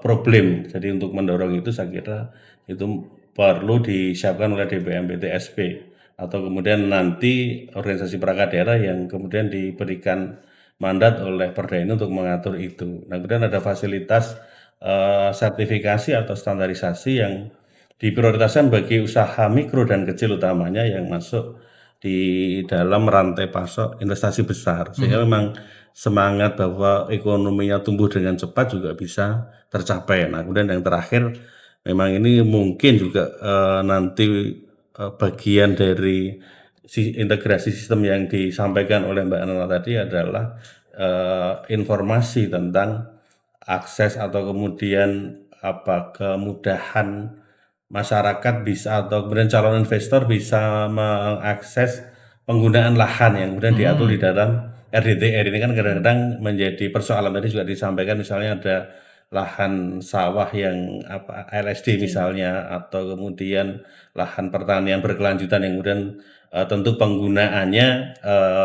problem. Jadi untuk mendorong itu saya kira itu perlu disiapkan oleh DPM-PTSP atau kemudian nanti organisasi perangkat daerah yang kemudian diberikan mandat oleh Perda ini untuk mengatur itu. Nah, kemudian ada fasilitas sertifikasi atau standarisasi yang diprioritaskan bagi usaha mikro dan kecil utamanya yang masuk di dalam rantai pasok investasi besar, sehingga memang semangat bahwa ekonominya tumbuh dengan cepat juga bisa tercapai. Nah, kemudian yang terakhir memang ini mungkin juga nanti bagian dari integrasi sistem yang disampaikan oleh Mbak Nana tadi adalah informasi tentang akses atau kemudian kemudahan masyarakat bisa atau kemudian calon investor bisa mengakses penggunaan lahan yang kemudian diatur di dalam RDTR. Ini kan kadang-kadang menjadi persoalan, tadi juga disampaikan misalnya ada lahan sawah yang LSD misalnya, atau kemudian lahan pertanian berkelanjutan yang kemudian tentu penggunaannya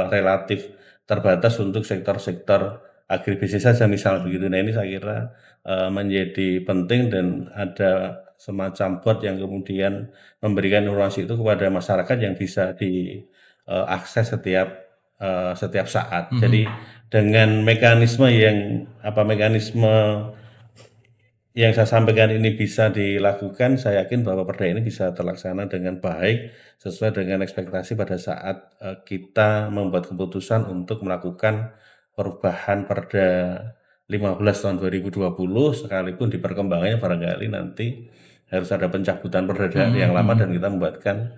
relatif terbatas untuk sektor-sektor agribisnis saja misal begitu. Nah, ini saya kira menjadi penting dan ada semacam bot yang kemudian memberikan informasi itu kepada masyarakat yang bisa diakses setiap saat. Jadi dengan mekanisme yang saya sampaikan ini bisa dilakukan, saya yakin bahwa Perda ini bisa terlaksana dengan baik sesuai dengan ekspektasi pada saat kita membuat keputusan untuk melakukan perubahan Perda 15 tahun 2020, sekalipun di perkembangannya barangkali nanti harus ada pencabutan Perda yang lama dan kita membuatkan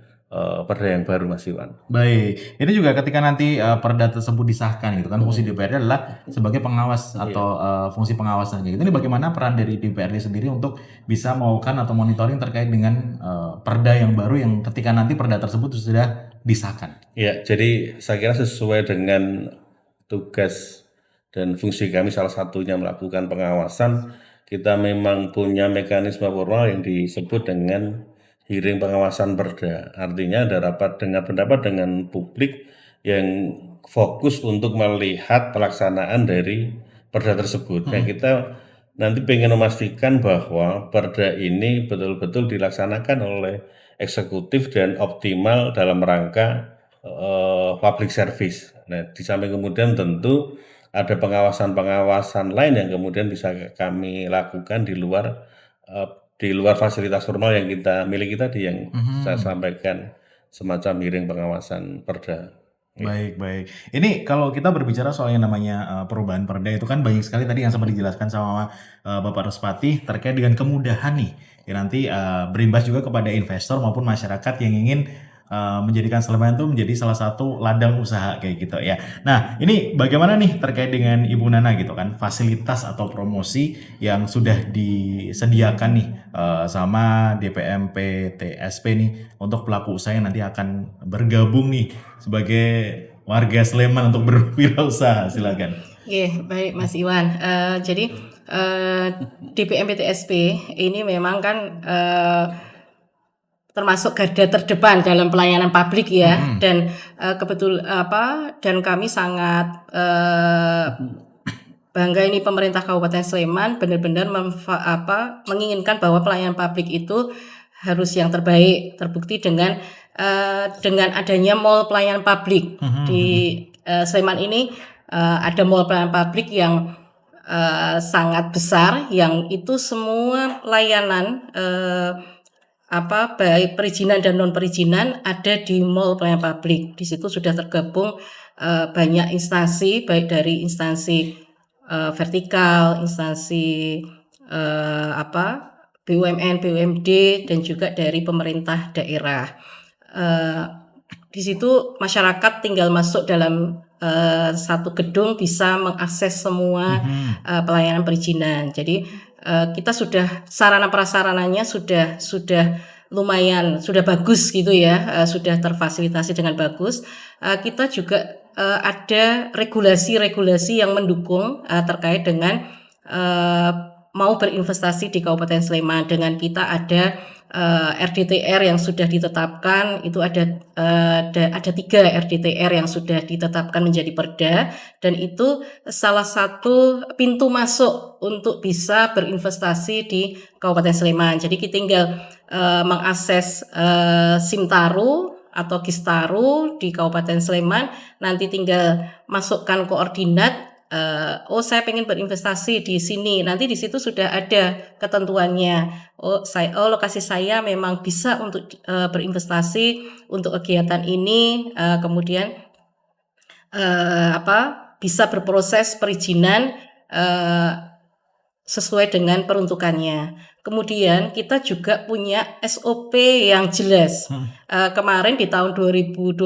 perda yang baru, Mas Iwan. Baik, ini juga ketika nanti perda tersebut disahkan gitu kan, fungsi DPRD adalah sebagai pengawas atau fungsi pengawasan kayak gitu. Ini bagaimana peran dari DPRD sendiri untuk bisa melakukan atau monitoring terkait dengan perda yang baru yang ketika nanti perda tersebut sudah disahkan. Ya, jadi saya kira sesuai dengan tugas dan fungsi kami, salah satunya melakukan pengawasan, kita memang punya mekanisme formal yang disebut dengan hearing pengawasan perda. Artinya ada rapat dengar pendapat dengan publik yang fokus untuk melihat pelaksanaan dari perda tersebut. Nah, kita nanti pengen memastikan bahwa perda ini betul-betul dilaksanakan oleh eksekutif dan optimal dalam rangka public service. Nah, di samping kemudian tentu ada pengawasan-pengawasan lain yang kemudian bisa kami lakukan di luar fasilitas formal yang kita miliki tadi yang saya sampaikan, semacam hearing pengawasan perda. Baik, baik. Ini kalau kita berbicara soal yang namanya perubahan perda itu kan banyak sekali tadi yang sempat dijelaskan sama Bapak Ruspati terkait dengan kemudahan nih yang nanti berimbas juga kepada investor maupun masyarakat yang ingin menjadikan Sleman itu menjadi salah satu ladang usaha kayak gitu ya. Nah, ini bagaimana nih terkait dengan Ibu Nana gitu kan, fasilitas atau promosi yang sudah disediakan nih sama DPMP TSP nih untuk pelaku usaha yang nanti akan bergabung nih sebagai warga Sleman untuk berwirausaha, silakan. Oke, baik Mas Iwan. Jadi DPM PTSP ini memang kan termasuk garda terdepan dalam pelayanan publik ya, dan dan kami sangat bangga ini pemerintah Kabupaten Sleman benar-benar menginginkan bahwa pelayanan publik itu harus yang terbaik, terbukti dengan adanya mall pelayanan publik di Sleman ini. Ada mall pelayanan publik yang sangat besar, yang itu semua layanan baik perizinan dan non perizinan ada di mall pelayanan publik. Di situ sudah tergabung banyak instansi, baik dari instansi vertikal, instansi BUMN, BUMD, dan juga dari pemerintah daerah. Di situ masyarakat tinggal masuk dalam satu gedung bisa mengakses semua pelayanan perizinan. Jadi kita sudah sarana prasarananya sudah lumayan, sudah bagus gitu ya, sudah terfasilitasi dengan bagus. Kita juga ada regulasi-regulasi yang mendukung terkait dengan mau berinvestasi di Kabupaten Sleman. Dengan kita ada RDTR yang sudah ditetapkan, itu ada 3 RDTR yang sudah ditetapkan menjadi perda, dan itu salah satu pintu masuk untuk bisa berinvestasi di Kabupaten Sleman. Jadi kita tinggal mengakses Simtaru atau Kistaru di Kabupaten Sleman, nanti tinggal masukkan koordinat. Saya pengen berinvestasi di sini. Nanti di situ sudah ada ketentuannya. Lokasi saya memang bisa untuk berinvestasi untuk kegiatan ini. Kemudian bisa berproses perizinan sesuai dengan peruntukannya. Kemudian kita juga punya SOP yang jelas. Kemarin di tahun 2025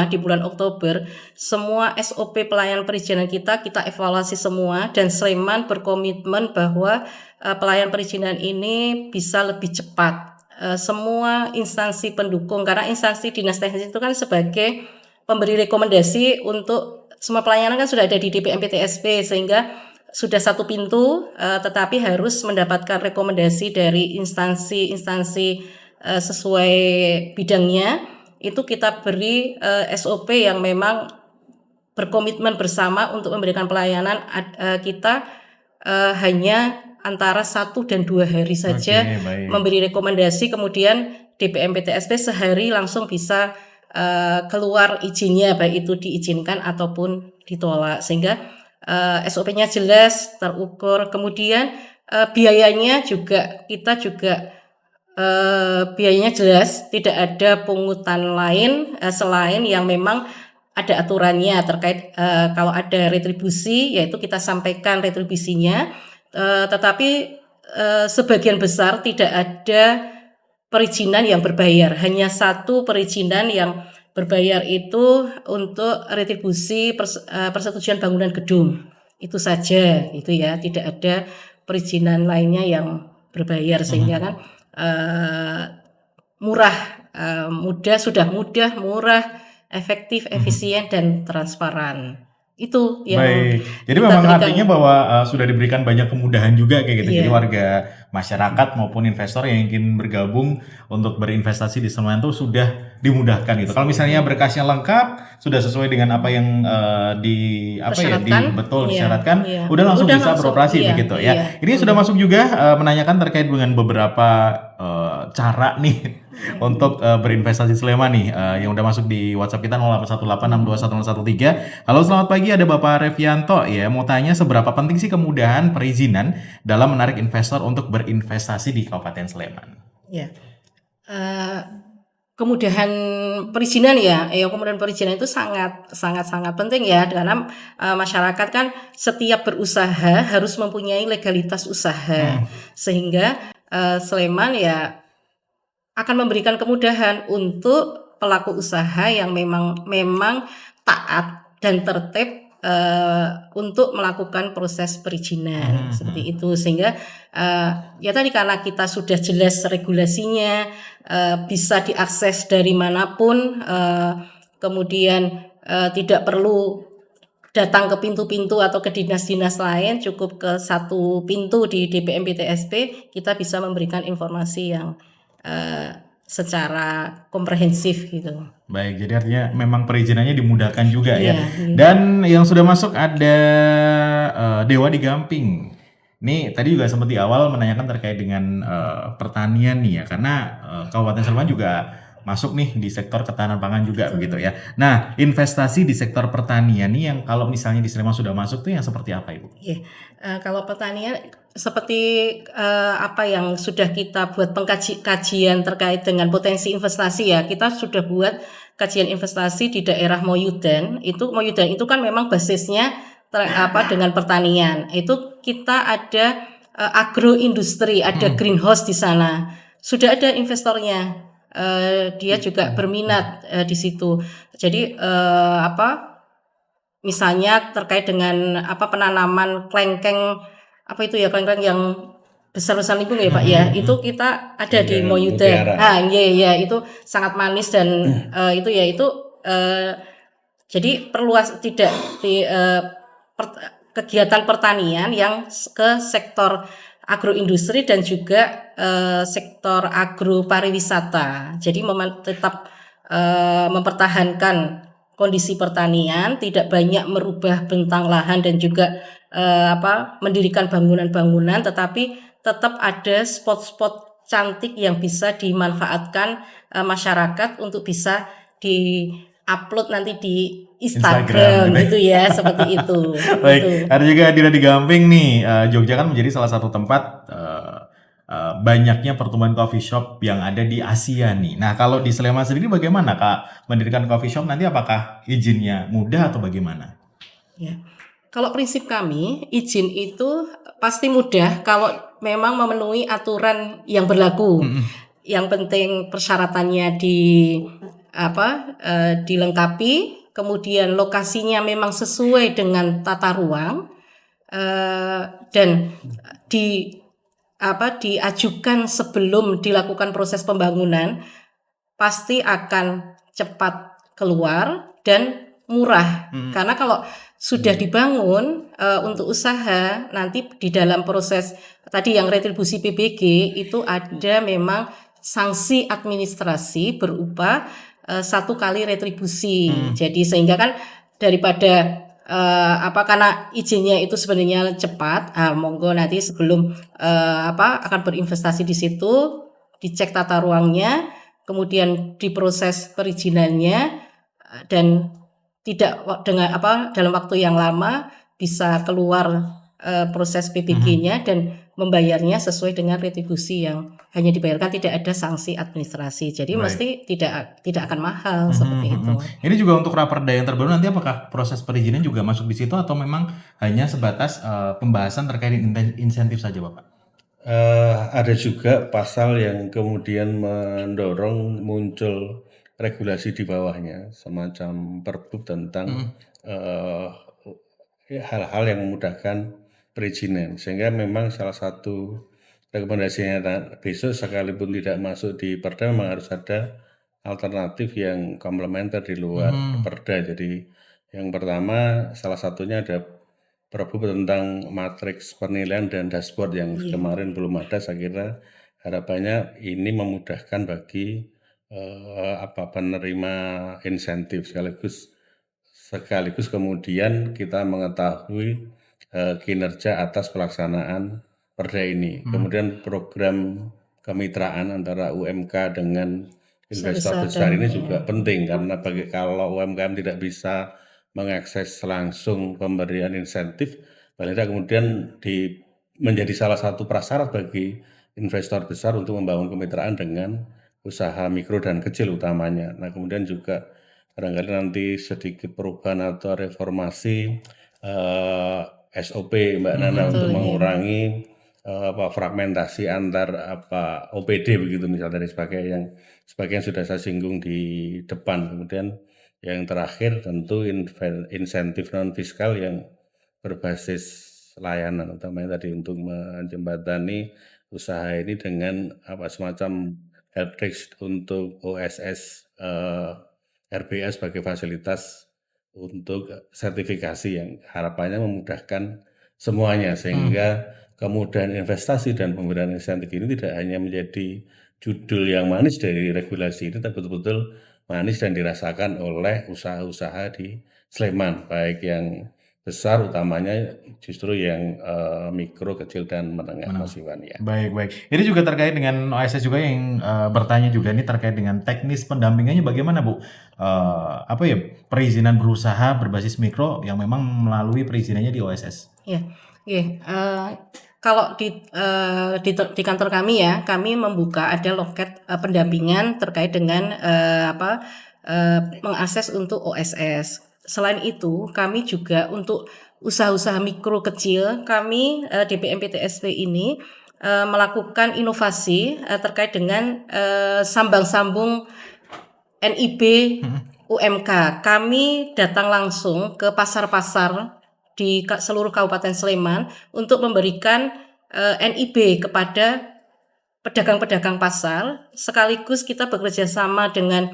di bulan Oktober, semua SOP pelayanan perizinan kita evaluasi semua, dan Sleman berkomitmen bahwa pelayanan perizinan ini bisa lebih cepat. Semua instansi pendukung, karena instansi dinas teknis itu kan sebagai pemberi rekomendasi untuk semua pelayanan kan sudah ada di DPM PTSP, sehingga sudah satu pintu, tetapi harus mendapatkan rekomendasi dari instansi-instansi sesuai bidangnya. Itu kita beri SOP yang memang berkomitmen bersama untuk memberikan pelayanan. Kita hanya antara 1 dan 2 hari saja memberi rekomendasi, kemudian DPM PTSP sehari langsung bisa keluar izinnya, baik itu diizinkan ataupun ditolak, sehingga SOP-nya jelas, terukur. Kemudian biayanya juga kita biayanya jelas, tidak ada pungutan lain selain yang memang ada aturannya terkait kalau ada retribusi, yaitu kita sampaikan retribusinya. Tetapi sebagian besar tidak ada perizinan yang berbayar. Hanya satu perizinan yang berbayar itu untuk retribusi persetujuan bangunan gedung. Itu saja gitu ya, tidak ada perizinan lainnya yang berbayar sehingga kan mudah, murah, efektif, efisien dan transparan. Itu yang Baik, jadi kita memang berikan. artinya bahwa sudah diberikan banyak kemudahan juga kayak gitu. Jadi Iya. warga masyarakat maupun investor yang ingin bergabung untuk berinvestasi di Sleman itu sudah dimudahkan gitu. Kalau misalnya berkasnya lengkap, sudah sesuai dengan apa yang Persyaratkan, iya, disyaratkan, iya. udah langsung Udah bisa langsung, beroperasi iya, begitu iya. ya. Ini sudah masuk juga menanyakan terkait dengan beberapa cara nih untuk berinvestasi Sleman nih yang udah masuk di WhatsApp kita 0818621013. Halo, selamat pagi, ada Bapak Revianto ya. Mau tanya seberapa penting sih kemudahan perizinan dalam menarik investor untuk berinvestasi di Kabupaten Sleman? Ya. Kemudahan perizinan kemudahan perizinan itu sangat penting ya, karena masyarakat kan setiap berusaha harus mempunyai legalitas usaha, sehingga Sleman ya akan memberikan kemudahan untuk pelaku usaha yang memang taat dan tertib untuk melakukan proses perizinan seperti itu, sehingga ya tadi karena kita sudah jelas regulasinya, bisa diakses dari manapun, kemudian tidak perlu datang ke pintu-pintu atau ke dinas-dinas lain, cukup ke satu pintu di DPM PTSP, kita bisa memberikan informasi yang secara komprehensif gitu. Baik, jadi artinya memang perizinannya dimudahkan juga ya. Iya. Dan yang sudah masuk ada Dewa di Gamping. Nih tadi juga sempat di awal menanyakan terkait dengan pertanian nih ya, karena Kabupaten Sleman juga masuk nih di sektor ketahanan pangan juga begitu ya. Nah, investasi di sektor pertanian nih yang kalau misalnya di Sleman sudah masuk tuh yang seperti apa, Ibu? Iya. Kalau pertanian seperti apa yang sudah kita buat kajian terkait dengan potensi investasi ya, kita sudah buat kajian investasi di daerah Moyudan. Moyudan itu kan memang basisnya dengan pertanian. Itu kita ada agroindustri, ada greenhouse di sana. Sudah ada investornya. Dia juga berminat di situ. Jadi misalnya terkait dengan penanaman klengkeng, klengkeng yang besar-besar lingkung ya Pak ya, itu kita ada di Moyudan. Iya, itu sangat manis dan jadi perluas tidak di kegiatan pertanian yang ke sektor agroindustri dan juga sektor agropariwisata. Jadi tetap mempertahankan kondisi pertanian, tidak banyak merubah bentang lahan dan juga mendirikan bangunan-bangunan, tetapi tetap ada spot-spot cantik yang bisa dimanfaatkan masyarakat untuk bisa di-upload nanti di Instagram gitu ya, seperti itu. Baik, gitu. ada juga Dira di Gamping nih. Jogja kan menjadi salah satu tempat banyaknya pertumbuhan coffee shop yang ada di Asia nih. Nah, kalau di Sleman sendiri bagaimana Kak mendirikan coffee shop, nanti apakah izinnya mudah atau bagaimana? Ya. Kalau prinsip kami, izin itu pasti mudah kalau memang memenuhi aturan yang berlaku. Yang penting persyaratannya dilengkapi, kemudian lokasinya memang sesuai dengan tata ruang, dan diajukan sebelum dilakukan proses pembangunan, pasti akan cepat keluar dan murah. Karena kalau sudah dibangun untuk usaha, nanti di dalam proses tadi yang retribusi PBG itu ada memang sanksi administrasi berupa 1 kali retribusi. Jadi sehingga kan daripada karena izinnya itu sebenarnya cepat, monggo nanti sebelum akan berinvestasi di situ dicek tata ruangnya, kemudian diproses perizinannya, dan tidak dalam waktu yang lama bisa keluar proses PBG-nya dan membayarnya sesuai dengan retribusi yang hanya dibayarkan, tidak ada sanksi administrasi. Jadi mesti tidak akan mahal seperti itu. Ini juga untuk raperda yang terbaru nanti apakah proses perizinan juga masuk di situ atau memang hanya sebatas pembahasan terkait insentif saja, Bapak? Ada juga pasal yang kemudian mendorong muncul regulasi di bawahnya, semacam Perbup tentang eh, hal-hal yang memudahkan perizinan. Sehingga memang salah satu rekomendasinya besok sekalipun tidak masuk di Perda memang harus ada alternatif yang komplementer di luar Perda. Jadi yang pertama salah satunya ada Perbup tentang matriks penilaian dan dashboard yang Iya. kemarin belum ada. Saya kira harapannya ini memudahkan bagi penerima insentif sekaligus kemudian kita mengetahui kinerja atas pelaksanaan Perda ini. Kemudian program kemitraan antara UMK dengan investor besar ini juga penting karena kalau UMKM tidak bisa mengakses langsung pemberian insentif, paling tidak kemudian menjadi salah satu prasyarat bagi investor besar untuk membangun kemitraan dengan usaha mikro dan kecil utamanya. Nah, kemudian juga barangkali nanti sedikit perubahan atau reformasi SOP Mbak Nana untuk mengurangi fragmentasi antar OPD begitu misalnya dari sebagian sudah saya singgung di depan. Kemudian yang terakhir tentu insentif non fiskal yang berbasis layanan utamanya tadi untuk menjembatani usaha ini dengan semacam helpdesk untuk OSS RBA sebagai fasilitas untuk sertifikasi yang harapannya memudahkan semuanya sehingga kemudahan investasi dan pemberian insentif ini tidak hanya menjadi judul yang manis dari regulasi ini, tapi betul-betul manis dan dirasakan oleh usaha-usaha di Sleman, baik yang besar utamanya justru yang mikro, kecil, dan menengah, Mas Iwan ya. Baik. Ini juga terkait dengan OSS juga yang bertanya juga ini terkait dengan teknis pendampingannya bagaimana Bu? Perizinan berusaha berbasis mikro yang memang melalui perizinannya di OSS. Ya, kalau di kantor kami ya, kami membuka ada loket pendampingan terkait dengan mengakses untuk OSS. Selain itu, kami juga untuk usaha-usaha mikro kecil, kami DPMPTSP ini melakukan inovasi terkait dengan sambang-sambung NIB UMK. Kami datang langsung ke pasar-pasar di seluruh Kabupaten Sleman untuk memberikan NIB kepada pedagang-pedagang pasar, sekaligus kita bekerja sama dengan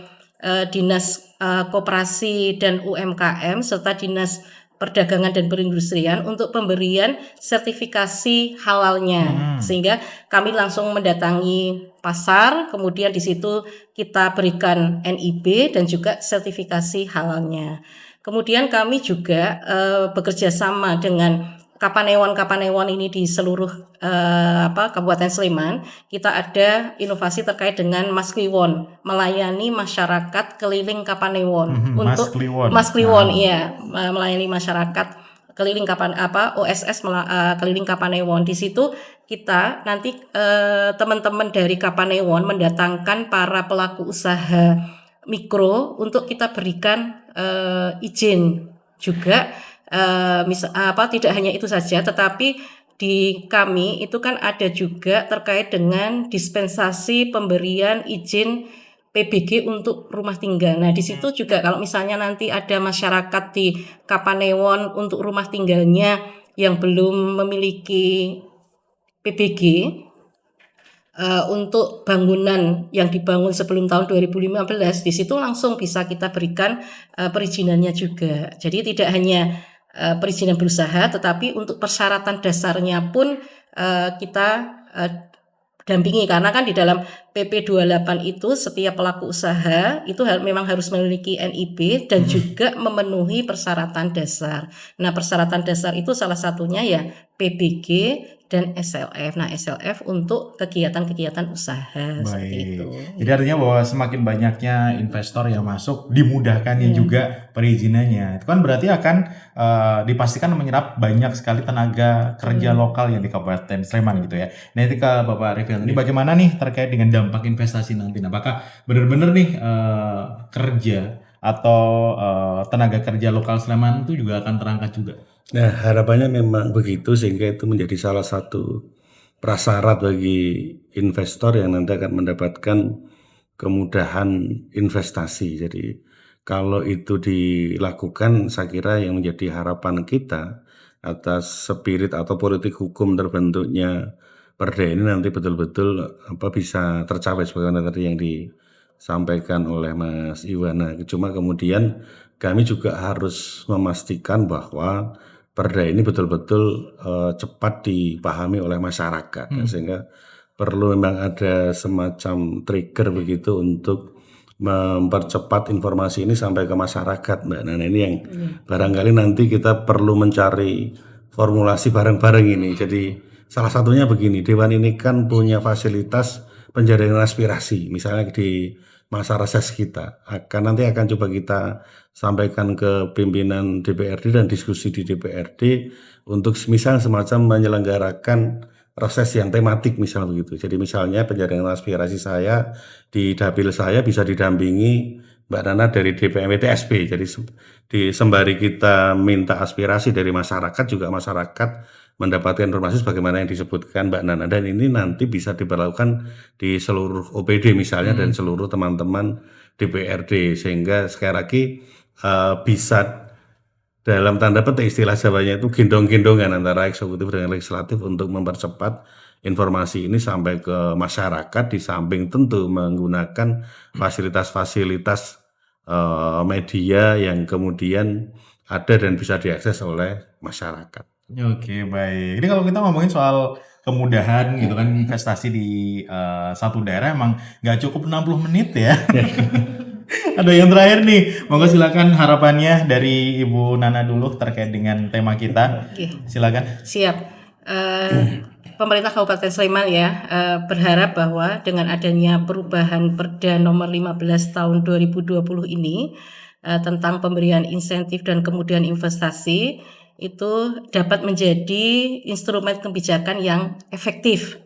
Dinas Koperasi dan UMKM serta Dinas Perdagangan dan Perindustrian untuk pemberian sertifikasi halalnya, sehingga kami langsung mendatangi pasar, kemudian di situ kita berikan NIB dan juga sertifikasi halalnya. Kemudian kami juga bekerja sama dengan Kapanewon ini di seluruh Kabupaten Sleman. Kita ada inovasi terkait dengan Mas Kliwon, melayani masyarakat keliling Kapanewon untuk Mas Kliwon, iya, melayani masyarakat keliling OSS keliling Kapanewon. Di situ kita nanti teman-teman dari Kapanewon mendatangkan para pelaku usaha mikro untuk kita berikan izin juga. Tidak hanya itu saja, tetapi di kami itu kan ada juga terkait dengan dispensasi pemberian izin PBG untuk rumah tinggal. Nah, di situ juga kalau misalnya nanti ada masyarakat di Kapanewon untuk rumah tinggalnya yang belum memiliki PBG untuk bangunan yang dibangun sebelum tahun 2015, di situ langsung bisa kita berikan perizinannya juga. Jadi tidak hanya perizinan berusaha, tetapi untuk persyaratan dasarnya pun kita dampingi, karena kan di dalam PP 28 itu setiap pelaku usaha itu memang harus memiliki NIB dan juga memenuhi persyaratan dasar. Nah, persyaratan dasar itu salah satunya ya PBG dan SLF. Nah, SLF untuk kegiatan-kegiatan usaha seperti itu. Jadi artinya bahwa semakin banyaknya investor yang masuk, dimudahkannya juga perizinannya. Itu kan berarti akan dipastikan menyerap banyak sekali tenaga kerja lokal yang di Kabupaten Sleman gitu ya. Nah, itu ke Bapak Rifil, ini bagaimana nih terkait dengan dampak investasi nanti? Apakah benar-benar nih kerja atau tenaga kerja lokal Sleman itu juga akan terangkat juga? Nah, harapannya memang begitu sehingga itu menjadi salah satu prasyarat bagi investor yang nanti akan mendapatkan kemudahan investasi. Jadi kalau itu dilakukan, saya kira yang menjadi harapan kita atas spirit atau politik hukum terbentuknya Perda ini nanti betul-betul bisa tercapai sebagaimana tadi yang disampaikan oleh Mas Iwan. Nah, cuma kemudian kami juga harus memastikan bahwa Perda ini betul-betul cepat dipahami oleh masyarakat, sehingga perlu memang ada semacam trigger begitu untuk mempercepat informasi ini sampai ke masyarakat, Mbak. Nah, ini yang barangkali nanti kita perlu mencari formulasi bareng-bareng ini. Jadi salah satunya begini, Dewan ini kan punya fasilitas penjaringan aspirasi, misalnya di masa reses kita. Nanti akan coba kita sampaikan ke pimpinan DPRD dan diskusi di DPRD untuk misalnya semacam menyelenggarakan reses yang tematik misal begitu. Jadi misalnya penjaringan aspirasi saya di dapil saya bisa didampingi Mbak Nana dari DPMWTSP. Jadi sembari kita minta aspirasi dari masyarakat, juga masyarakat mendapatkan informasi sebagaimana yang disebutkan Mbak Nana, dan ini nanti bisa diberlakukan di seluruh OPD misalnya dan seluruh teman-teman DPRD, sehingga sekali lagi bisa dalam tanda petik istilah Jawanya itu gendong-gendongan antara eksekutif dengan legislatif untuk mempercepat informasi ini sampai ke masyarakat, di samping tentu menggunakan fasilitas-fasilitas media yang kemudian ada dan bisa diakses oleh masyarakat. Oke, baik. Jadi kalau kita ngomongin soal kemudahan gitu kan investasi di satu daerah, emang nggak cukup 60 menit ya. Ada yang terakhir nih, monggo silakan harapannya dari Ibu Nana dulu terkait dengan tema kita. Silakan. Siap. Pemerintah Kabupaten Sleman ya berharap bahwa dengan adanya perubahan Perda nomor 15 tahun 2020 ini tentang pemberian insentif dan kemudian investasi itu dapat menjadi instrumen kebijakan yang efektif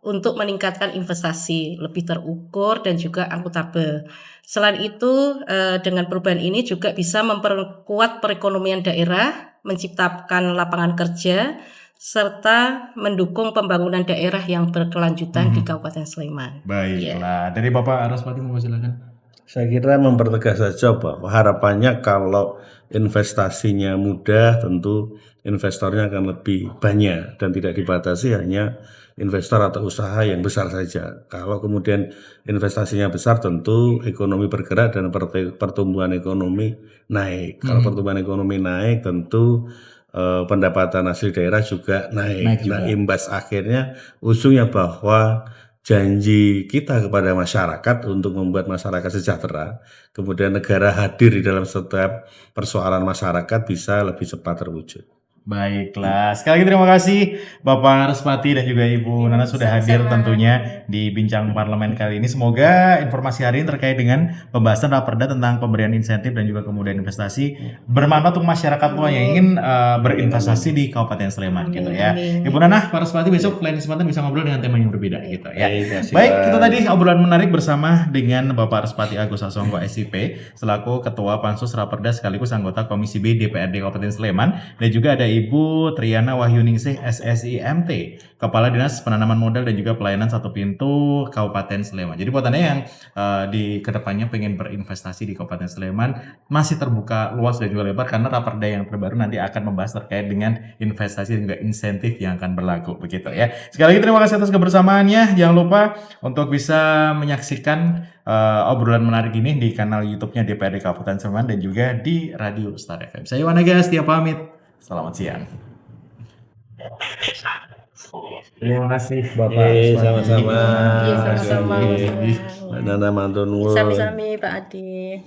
untuk meningkatkan investasi lebih terukur dan juga akuntabel. Selain itu, dengan perubahan ini juga bisa memperkuat perekonomian daerah, menciptakan lapangan kerja, serta mendukung pembangunan daerah yang berkelanjutan di Kabupaten Sleman. Baiklah, dari Bapak Araspati mau silakan. Saya kira mempertegas saja bahwa harapannya kalau investasinya mudah, tentu investornya akan lebih banyak dan tidak dibatasi hanya investor atau usaha yang besar saja. Kalau kemudian investasinya besar, tentu ekonomi bergerak dan pertumbuhan ekonomi naik. Kalau pertumbuhan ekonomi naik, tentu pendapatan asli daerah juga naik. Nah, imbas akhirnya ujungnya bahwa janji kita kepada masyarakat untuk membuat masyarakat sejahtera, kemudian negara hadir di dalam setiap persoalan masyarakat bisa lebih cepat terwujud. Baiklah, sekali lagi terima kasih Bapak Araspati dan juga Ibu Nana sudah hadir tentunya di Bincang Parlemen kali ini. Semoga informasi hari ini terkait dengan pembahasan Raperda tentang pemberian insentif dan juga kemudian investasi bermanfaat untuk masyarakat tua yang ingin berinvestasi di Kabupaten Sleman gitu ya. Ibu Nana, Pak Araspati besok lain kesempatan bisa ngobrol dengan tema yang berbeda gitu ya. Baik, itu tadi obrolan menarik bersama dengan Bapak Araspati Agus Sasongko SIP selaku Ketua Pansus Raperda sekaligus anggota Komisi B DPRD Kabupaten Sleman, dan juga ada Ibu Triana Wahyuningsih SSIMT, Kepala Dinas Penanaman Modal dan juga Pelayanan Satu Pintu Kabupaten Sleman. Jadi buat Anda yang di kedepannya pengen berinvestasi di Kabupaten Sleman, masih terbuka luas dan juga lebar karena Raperda yang terbaru nanti akan membahas terkait dengan investasi dan juga insentif yang akan berlaku begitu ya. Sekali lagi terima kasih atas kebersamaannya. Jangan lupa untuk bisa menyaksikan obrolan menarik ini di kanal YouTube-nya DPRD Kabupaten Sleman dan juga di Radio Star FM. Saya Wanaga Setia pamit. Selamat siang. Terima kasih Bapak. Sama-sama. Iya, sama-sama. Mbak Nana Mantunwun. Sami-sami Pak Adi.